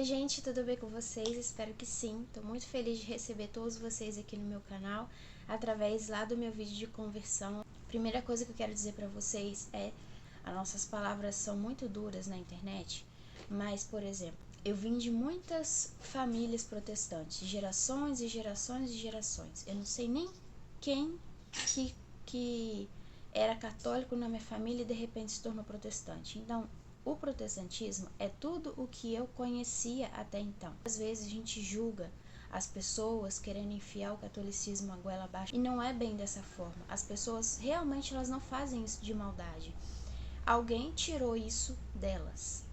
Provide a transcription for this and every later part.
Oi gente, tudo bem com vocês? Espero que sim. Estou muito feliz de receber todos vocês aqui no meu canal, através lá do meu vídeo de conversão. Primeira coisa que eu quero dizer para vocês é, as nossas palavras são muito duras na internet, mas, por exemplo, eu vim de muitas famílias protestantes, gerações e gerações e gerações. Eu não sei nem quem que era católico na minha família e de repente se tornou protestante. Então, o protestantismo é tudo o que eu conhecia até então. Às vezes a gente julga as pessoas querendo enfiar o catolicismo a goela abaixo, e não é bem dessa forma. As pessoas realmente elas não fazem isso de maldade. Alguém tirou isso delas.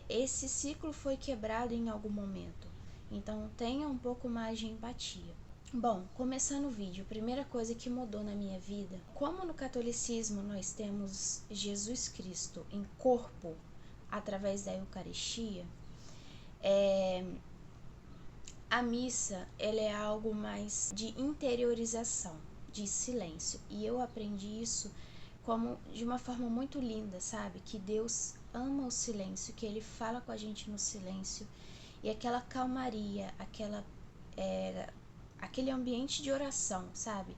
Esse ciclo foi quebrado em algum momento. Então tenha um pouco mais de empatia. Bom, começando o vídeo, a primeira coisa que mudou na minha vida, como no catolicismo nós temos Jesus Cristo em corpo, através da Eucaristia, a missa ela é algo mais de interiorização, de silêncio. E eu aprendi isso como de uma forma muito linda, sabe? Que Deus ama o silêncio, que Ele fala com a gente no silêncio. E aquela calmaria, aquele ambiente de oração, sabe?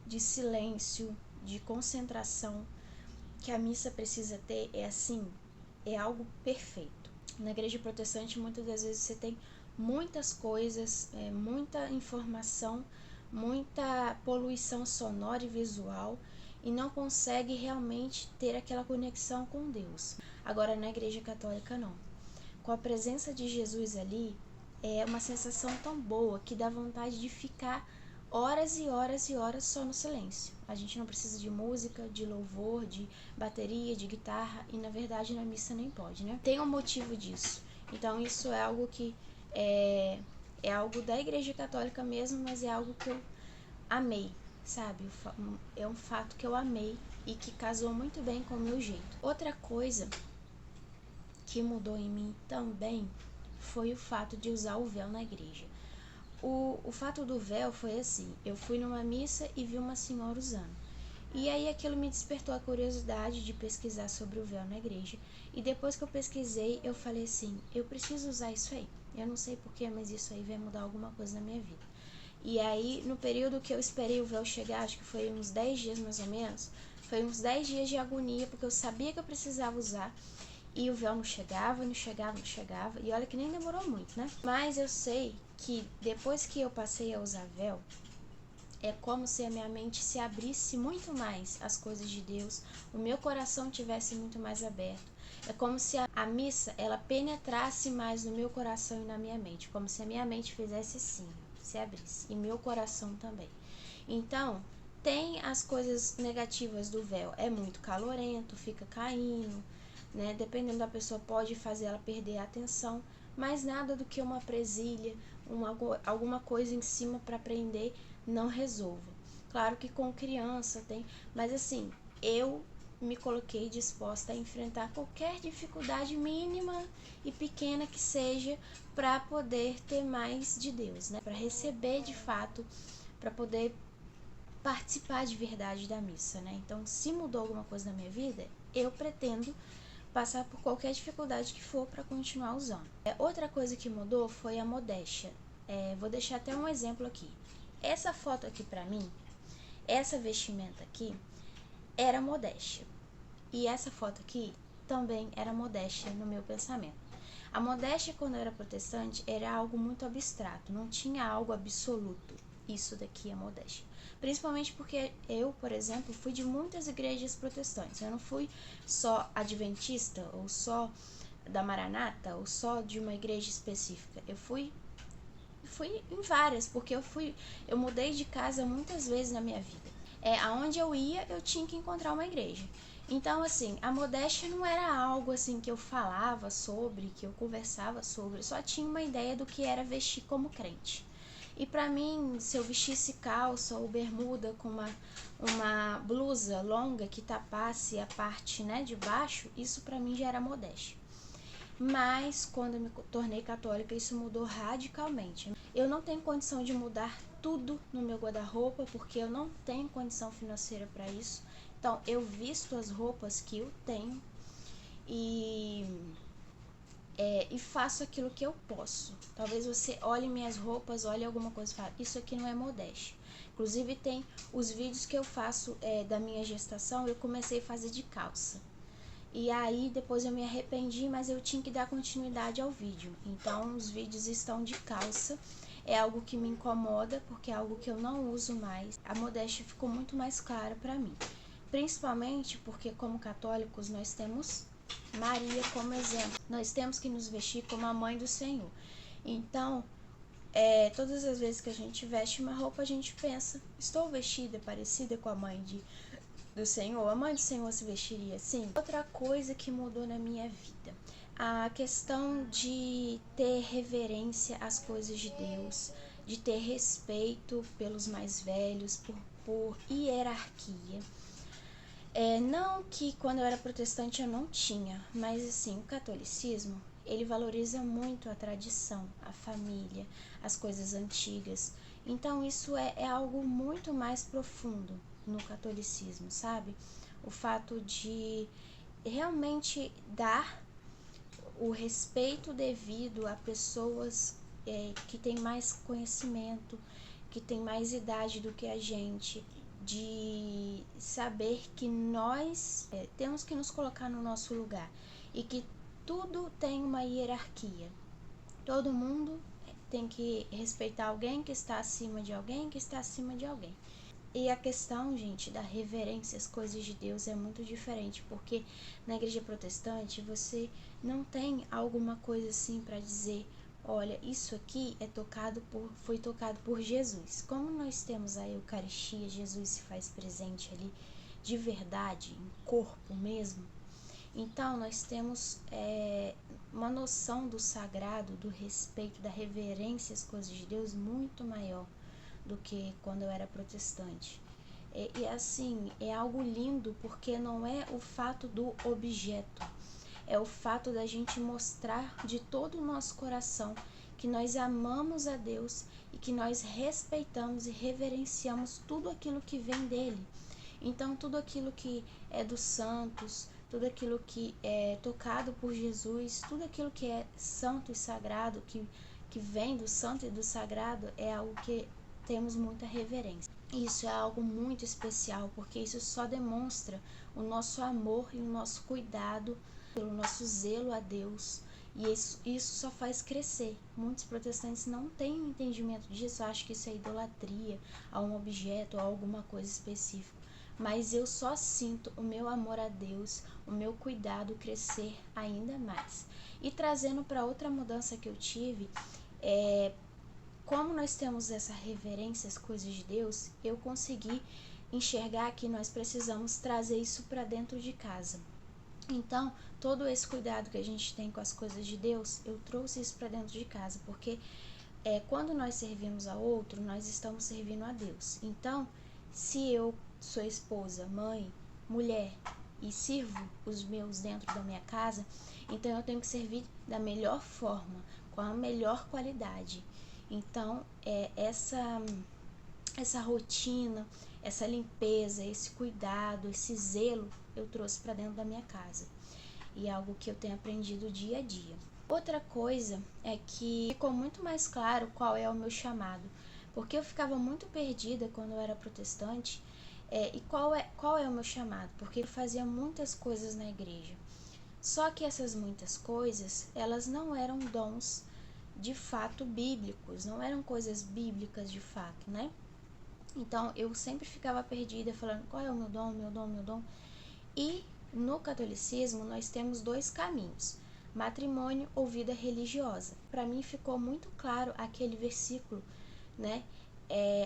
De silêncio, de concentração que a missa precisa ter é assim, é algo perfeito. Na igreja protestante, muitas das vezes você tem muitas coisas, muita informação, muita poluição sonora e visual e não consegue realmente ter aquela conexão com Deus. Agora, na igreja católica, não. Com a presença de Jesus ali, é uma sensação tão boa que dá vontade de ficar horas e horas e horas só no silêncio. A gente não precisa de música, de louvor, de bateria, de guitarra, e na verdade na missa nem pode, né? Tem um motivo disso. Então isso é algo que é algo da Igreja Católica mesmo, mas é algo que eu amei, sabe? É um fato que eu amei e que casou muito bem com o meu jeito. Outra coisa que mudou em mim também foi o fato de usar o véu na igreja. O fato do véu foi assim, eu fui numa missa e vi uma senhora usando. E aí aquilo me despertou a curiosidade de pesquisar sobre o véu na igreja. E depois que eu pesquisei, eu falei assim, eu preciso usar isso aí. Eu não sei porquê, mas isso aí vai mudar alguma coisa na minha vida. E aí, no período que eu esperei o véu chegar, acho que foi uns 10 dias mais ou menos, foi uns 10 dias de agonia, porque eu sabia que eu precisava usar. E o véu não chegava, não chegava, não chegava. E olha que nem demorou muito, né? Mas eu sei que depois que eu passei a usar véu, é como se a minha mente se abrisse muito mais às coisas de Deus, o meu coração tivesse muito mais aberto. É como se a missa, ela penetrasse mais no meu coração e na minha mente, como se a minha mente fizesse assim, se abrisse, e meu coração também. Então, tem as coisas negativas do véu, é muito calorento, fica caindo, né? Dependendo da pessoa pode fazer ela perder a atenção, mas nada do que uma presilha, alguma coisa em cima para prender não resolva. Claro que com criança tem, mas assim, eu me coloquei disposta a enfrentar qualquer dificuldade mínima e pequena que seja para poder ter mais de Deus, né? Para receber de fato, para poder participar de verdade da missa, né? Então, se mudou alguma coisa na minha vida, eu pretendo passar por qualquer dificuldade que for para continuar usando. Outra coisa que mudou foi a modéstia. Vou deixar até um exemplo aqui. Essa foto aqui para mim, essa vestimenta aqui, era modéstia. E essa foto aqui também era modéstia no meu pensamento. A modéstia, quando eu era protestante, era algo muito abstrato, não tinha algo absoluto. Isso daqui é modéstia. Principalmente porque eu, por exemplo, fui de muitas igrejas protestantes. Eu não fui só adventista, ou só da Maranata, ou só de uma igreja específica. Eu fui em várias, porque eu mudei de casa muitas vezes na minha vida. Aonde eu ia, eu tinha que encontrar uma igreja. Então, assim, a modéstia não era algo assim que eu falava sobre, que eu conversava sobre, eu só tinha uma ideia do que era vestir como crente. E pra mim, se eu vestisse calça ou bermuda com uma blusa longa que tapasse a parte, né, de baixo, isso pra mim já era modéstia. Mas quando eu me tornei católica, isso mudou radicalmente. Eu não tenho condição de mudar tudo no meu guarda-roupa, porque eu não tenho condição financeira para isso. Então, eu visto as roupas que eu tenho e e faço aquilo que eu posso. Talvez você olhe minhas roupas, olhe alguma coisa e fale, isso aqui não é modéstia. Inclusive tem os vídeos que eu faço da minha gestação, eu comecei a fazer de calça. E aí depois eu me arrependi, mas eu tinha que dar continuidade ao vídeo. Então os vídeos estão de calça. É algo que me incomoda, porque é algo que eu não uso mais. A modéstia ficou muito mais clara para mim. Principalmente porque, como católicos, nós temos Maria como exemplo. Nós temos que nos vestir como a mãe do Senhor. Então, todas as vezes que a gente veste uma roupa, a gente pensa, estou vestida parecida com a mãe do Senhor? A mãe do Senhor se vestiria assim? Outra coisa que mudou na minha vida, a questão de ter reverência às coisas de Deus, de ter respeito pelos mais velhos, por hierarquia. Não que quando eu era protestante eu não tinha, mas assim, o catolicismo, ele valoriza muito a tradição, a família, as coisas antigas. Então isso é algo muito mais profundo no catolicismo, sabe? O fato de realmente dar o respeito devido a pessoas que têm mais conhecimento, que têm mais idade do que a gente, de saber que nós temos que nos colocar no nosso lugar e que tudo tem uma hierarquia. Todo mundo tem que respeitar alguém que está acima de alguém que está acima de alguém. E a questão, gente, da reverência às coisas de Deus é muito diferente, porque na igreja protestante você não tem alguma coisa assim para dizer, olha, isso aqui foi tocado por Jesus. Como nós temos a Eucaristia, Jesus se faz presente ali de verdade, em corpo mesmo. Então nós temos uma noção do sagrado, do respeito, da reverência às coisas de Deus muito maior do que quando eu era protestante. E assim, é algo lindo, porque não é o fato do objeto, é o fato da gente mostrar de todo o nosso coração que nós amamos a Deus e que nós respeitamos e reverenciamos tudo aquilo que vem dele. Então tudo aquilo que é dos santos, tudo aquilo que é tocado por Jesus, tudo aquilo que é santo e sagrado, que vem do santo e do sagrado, é algo que temos muita reverência. Isso é algo muito especial, porque isso só demonstra o nosso amor e o nosso cuidado, pelo nosso zelo a Deus. E isso só faz crescer. Muitos protestantes não têm entendimento disso, acham que isso é idolatria a um objeto ou a alguma coisa específica. Mas eu só sinto o meu amor a Deus, o meu cuidado crescer ainda mais. E trazendo para outra mudança que eu tive, como nós temos essa reverência às coisas de Deus, eu consegui enxergar que nós precisamos trazer isso para dentro de casa. Então, todo esse cuidado que a gente tem com as coisas de Deus, eu trouxe isso para dentro de casa, porque quando nós servimos a outro, nós estamos servindo a Deus. Então, se eu sou esposa, mãe, mulher e sirvo os meus dentro da minha casa, então eu tenho que servir da melhor forma, com a melhor qualidade. Então, essa rotina, essa limpeza, esse cuidado, esse zelo, eu trouxe para dentro da minha casa. E é algo que eu tenho aprendido dia a dia. Outra coisa é que ficou muito mais claro qual é o meu chamado, porque eu ficava muito perdida quando eu era protestante. E qual é o meu chamado? Porque eu fazia muitas coisas na igreja. Só que essas muitas coisas, elas não eram dons de fato bíblicos, não eram coisas bíblicas de fato, né? Então eu sempre ficava perdida, falando qual é o meu dom, meu dom, meu dom. E no catolicismo nós temos dois caminhos: matrimônio ou vida religiosa. Para mim ficou muito claro aquele versículo, né?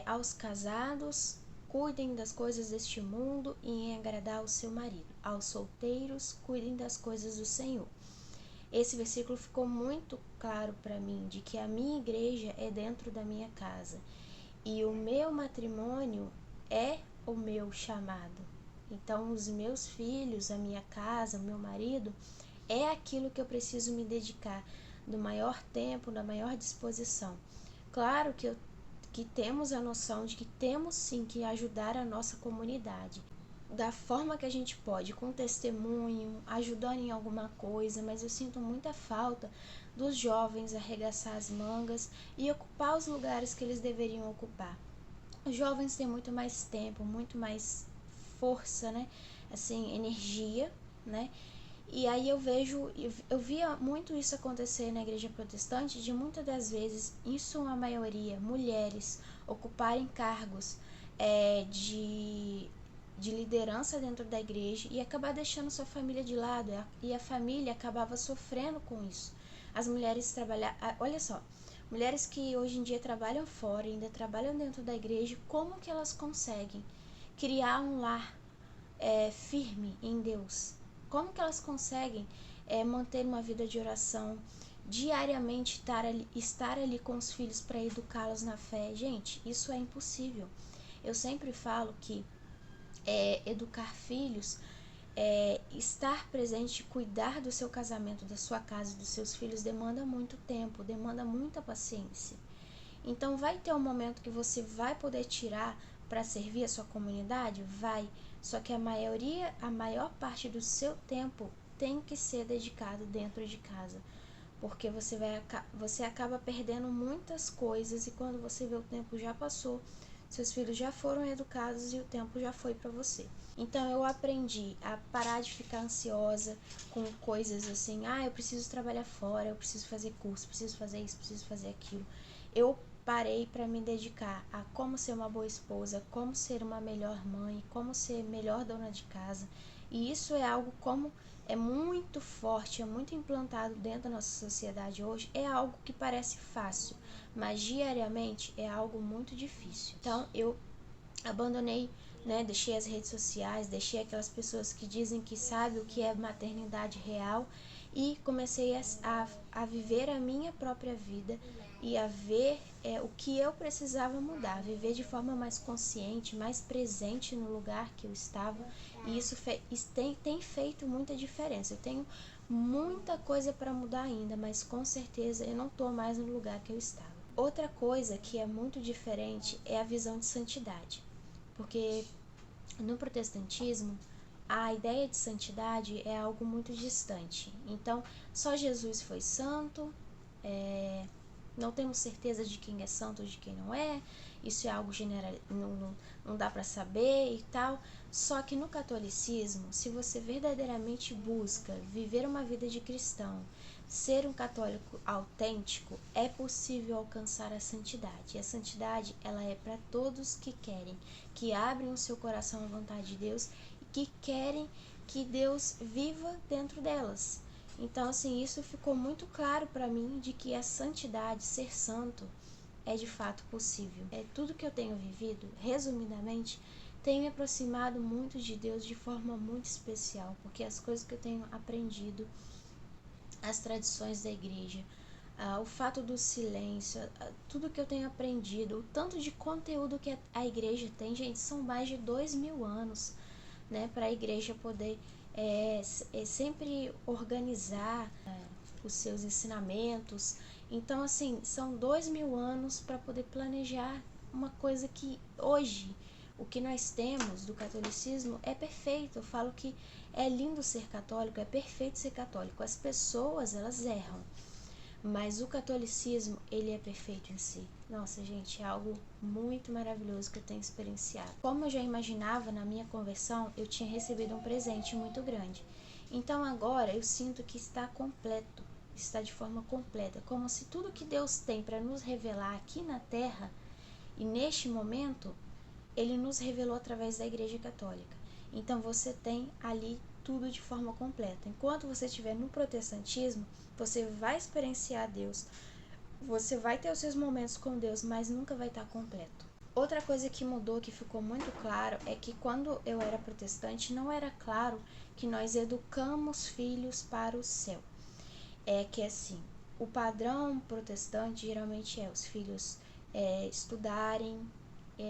Aos casados, cuidem das coisas deste mundo e em agradar o seu marido. Aos solteiros, cuidem das coisas do Senhor. Esse versículo ficou muito claro para mim, de que a minha igreja é dentro da minha casa e o meu matrimônio é o meu chamado. Então, os meus filhos, a minha casa, o meu marido, é aquilo que eu preciso me dedicar do maior tempo, da maior disposição. Claro que temos a noção de que temos sim que ajudar a nossa comunidade. da forma que a gente pode, com testemunho, ajudando em alguma coisa, mas eu sinto muita falta dos jovens arregaçar as mangas e ocupar os lugares que eles deveriam ocupar. Os jovens têm muito mais tempo, muito mais força, né? Assim, energia, né? E aí eu via muito isso acontecer na igreja protestante, de muitas das vezes, em sua maioria, mulheres ocuparem cargos de liderança dentro da igreja e acabar deixando sua família de lado, e a família acabava sofrendo com isso. As mulheres trabalham, olha só, mulheres que hoje em dia trabalham fora, ainda trabalham dentro da igreja, como que elas conseguem criar um lar firme em Deus? Como que elas conseguem manter uma vida de oração, diariamente estar ali com os filhos para educá-los na fé? Gente, isso é impossível. Eu sempre falo que educar filhos, estar presente, cuidar do seu casamento, da sua casa, dos seus filhos, demanda muito tempo, demanda muita paciência. Então vai ter um momento que você vai poder tirar para servir a sua comunidade? Vai. Só que a maior parte do seu tempo tem que ser dedicado dentro de casa. Porque você acaba perdendo muitas coisas e quando você vê o tempo já passou, seus filhos já foram educados e o tempo já foi para você. Então eu aprendi a parar de ficar ansiosa com coisas assim, eu preciso trabalhar fora, eu preciso fazer curso, preciso fazer isso, preciso fazer aquilo. Eu parei para me dedicar a como ser uma boa esposa, como ser uma melhor mãe, como ser melhor dona de casa. E isso é algo como é muito forte, é muito implantado dentro da nossa sociedade hoje. É algo que parece fácil, mas diariamente é algo muito difícil. Então eu abandonei, né, deixei as redes sociais, deixei aquelas pessoas que dizem que sabem o que é maternidade real e comecei a viver a minha própria vida e a ver o que eu precisava mudar, viver de forma mais consciente, mais presente no lugar que eu estava, e isso tem feito muita diferença. Eu tenho muita coisa para mudar ainda, mas com certeza eu não estou mais no lugar que eu estava. Outra coisa que é muito diferente é a visão de santidade, porque no protestantismo a ideia de santidade é algo muito distante. Então, só Jesus foi santo, não temos certeza de quem é santo ou de quem não é, isso é algo general, não dá para saber e tal. Só que no catolicismo, se você verdadeiramente busca viver uma vida de cristão, ser um católico autêntico, é possível alcançar a santidade. E a santidade, ela é para todos que querem, que abrem o seu coração à vontade de Deus e que querem que Deus viva dentro delas. Então, assim, isso ficou muito claro para mim de que a santidade, ser santo, é de fato possível. Tudo que eu tenho vivido, resumidamente, tem me aproximado muito de Deus de forma muito especial, porque as coisas que eu tenho aprendido, as tradições da igreja, o fato do silêncio, tudo que eu tenho aprendido, o tanto de conteúdo que a igreja tem, gente, são mais de 2000 anos, né, para a igreja poder sempre organizar os seus ensinamentos. Então, assim, são 2000 anos para poder planejar uma coisa que hoje, o que nós temos do catolicismo é perfeito. Eu falo que é lindo ser católico, é perfeito ser católico. As pessoas, elas erram, mas o catolicismo, ele é perfeito em si. Nossa, gente, é algo muito maravilhoso que eu tenho experienciado. Como eu já imaginava na minha conversão, eu tinha recebido um presente muito grande. Então agora eu sinto que está completo, está de forma completa, como se tudo que Deus tem para nos revelar aqui na Terra, e neste momento, Ele nos revelou através da Igreja Católica. Então você tem ali tudo de forma completa. Enquanto você estiver no protestantismo, você vai experienciar Deus, você vai ter os seus momentos com Deus, mas nunca vai estar completo. Outra coisa que mudou, que ficou muito claro, é que quando eu era protestante, não era claro que nós educamos filhos para o céu. É que assim, o padrão protestante geralmente é os filhos estudarem,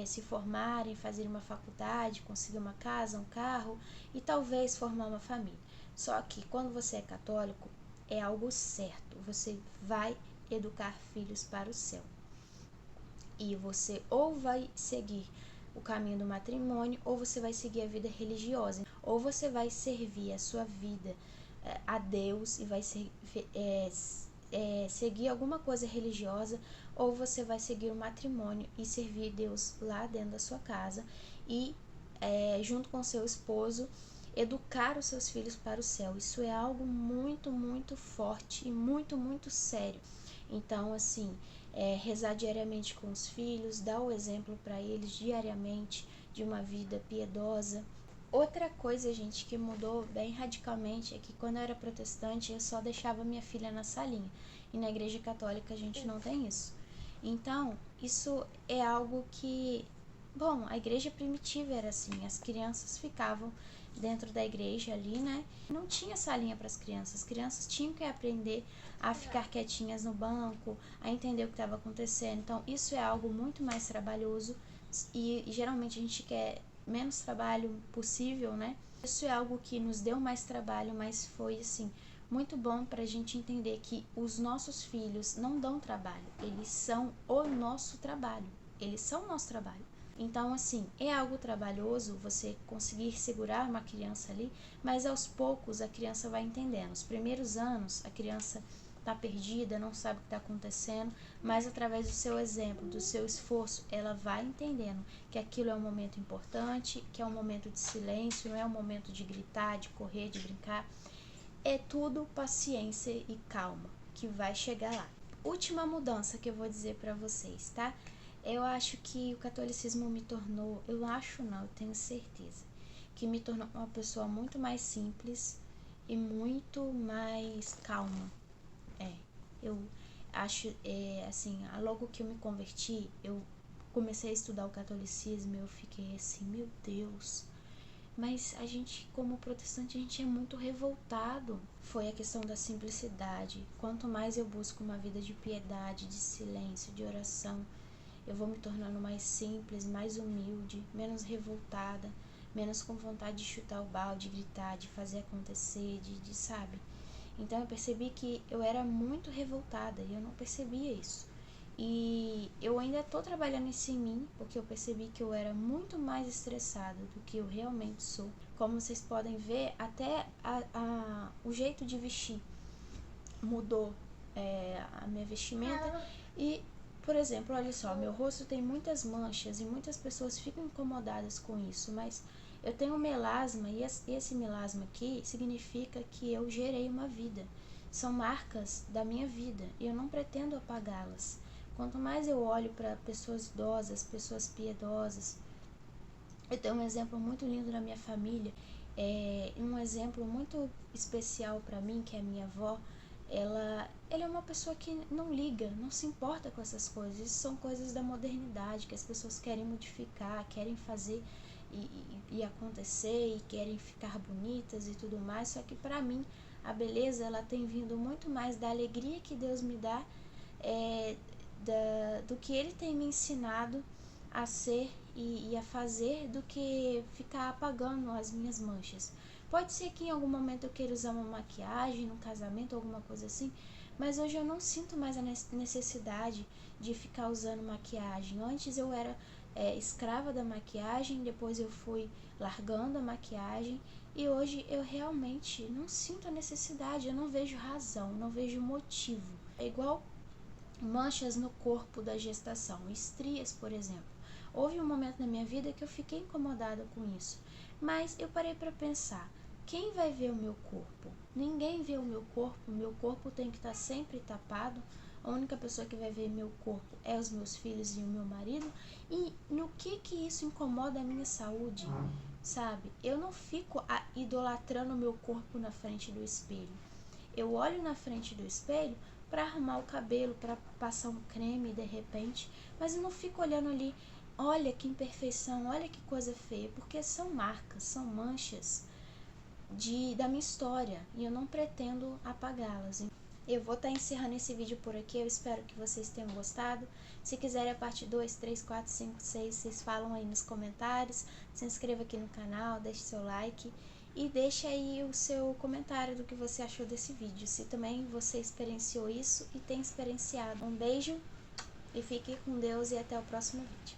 se formarem, fazer uma faculdade, conseguir uma casa, um carro e talvez formar uma família. Só que quando você é católico, é algo certo. Você vai educar filhos para o céu. E você ou vai seguir o caminho do matrimônio, ou você vai seguir a vida religiosa, ou você vai servir a sua vida a Deus e vai seguir alguma coisa religiosa, ou você vai seguir o matrimônio e servir Deus lá dentro da sua casa e junto com seu esposo educar os seus filhos para o céu. Isso é algo muito, muito forte e muito, muito sério. Então, assim, rezar diariamente com os filhos, dar o exemplo para eles diariamente de uma vida piedosa. Outra coisa, gente, que mudou bem radicalmente é que quando eu era protestante, eu só deixava minha filha na salinha. E na igreja católica a gente não tem isso. Então, isso é algo que... Bom, a igreja primitiva era assim, as crianças ficavam dentro da igreja ali, né? Não tinha salinha para as crianças tinham que aprender a ficar quietinhas no banco, a entender o que estava acontecendo. Então, isso é algo muito mais trabalhoso e geralmente a gente quer menos trabalho possível, né? Isso é algo que nos deu mais trabalho, mas foi assim muito bom para a gente entender que os nossos filhos não dão trabalho, eles são o nosso trabalho, eles são o nosso trabalho. Então, assim, é algo trabalhoso você conseguir segurar uma criança ali, mas aos poucos a criança vai entendendo. Os primeiros anos a criança está perdida, não sabe o que está acontecendo, mas através do seu exemplo, do seu esforço, ela vai entendendo que aquilo é um momento importante, que é um momento de silêncio, não é um momento de gritar, de correr, de brincar. É tudo paciência e calma que vai chegar lá. Última mudança que eu vou dizer para vocês, tá? Eu acho que o catolicismo me tornou, eu acho não, eu tenho certeza, que me tornou uma pessoa muito mais simples e muito mais calma. Eu acho, assim, logo que eu me converti, eu comecei a estudar o catolicismo e eu fiquei assim, meu Deus, mas a gente, como protestante, a gente é muito revoltado. Foi a questão da simplicidade. Quanto mais eu busco uma vida de piedade, de silêncio, de oração, eu vou me tornando mais simples, mais humilde, menos revoltada, menos com vontade de chutar o balde, de gritar, de fazer acontecer, sabe? Então eu percebi que eu era muito revoltada e eu não percebia isso. E eu ainda estou trabalhando isso em mim, porque eu percebi que eu era muito mais estressada do que eu realmente sou. Como vocês podem ver, até o jeito de vestir mudou, a minha vestimenta. E, por exemplo, olha só, meu rosto tem muitas manchas e muitas pessoas ficam incomodadas com isso, mas eu tenho melasma e esse melasma aqui significa que eu gerei uma vida. São marcas da minha vida e eu não pretendo apagá-las. Quanto mais eu olho para pessoas idosas, pessoas piedosas, eu tenho um exemplo muito lindo na minha família, um exemplo muito especial para mim, que é a minha avó. Ela é uma pessoa que não liga, não se importa com essas coisas. Isso são coisas da modernidade, que as pessoas querem modificar, querem fazer e acontecer, e querem ficar bonitas e tudo mais. Só que para mim, a beleza, ela tem vindo muito mais da alegria que Deus me dá, do que Ele tem me ensinado a ser e a fazer, do que ficar apagando as minhas manchas. Pode ser que em algum momento eu queira usar uma maquiagem, num casamento, alguma coisa assim, mas hoje eu não sinto mais a necessidade de ficar usando maquiagem. Antes eu era escrava da maquiagem, depois eu fui largando a maquiagem e hoje eu realmente não sinto a necessidade, eu não vejo razão, não vejo motivo. É igual manchas no corpo da gestação, estrias, por exemplo. Houve um momento na minha vida que eu fiquei incomodada com isso, mas eu parei para pensar, quem vai ver o meu corpo? Ninguém vê o meu corpo tem que estar sempre tapado. A única pessoa que vai ver meu corpo é os meus filhos e o meu marido. E no que isso incomoda a minha saúde, sabe? Eu não fico idolatrando o meu corpo na frente do espelho. Eu olho na frente do espelho para arrumar o cabelo, para passar um creme de repente, mas eu não fico olhando ali, olha que imperfeição, olha que coisa feia, porque são marcas, são manchas da minha história e eu não pretendo apagá-las. Eu vou estar encerrando esse vídeo por aqui, eu espero que vocês tenham gostado. Se quiserem a parte 2, 3, 4, 5, 6, vocês falam aí nos comentários. Se inscreva aqui no canal, deixe seu like e deixe aí o seu comentário do que você achou desse vídeo. Se também você experienciou isso e tem experienciado. Um beijo e fique com Deus e até o próximo vídeo.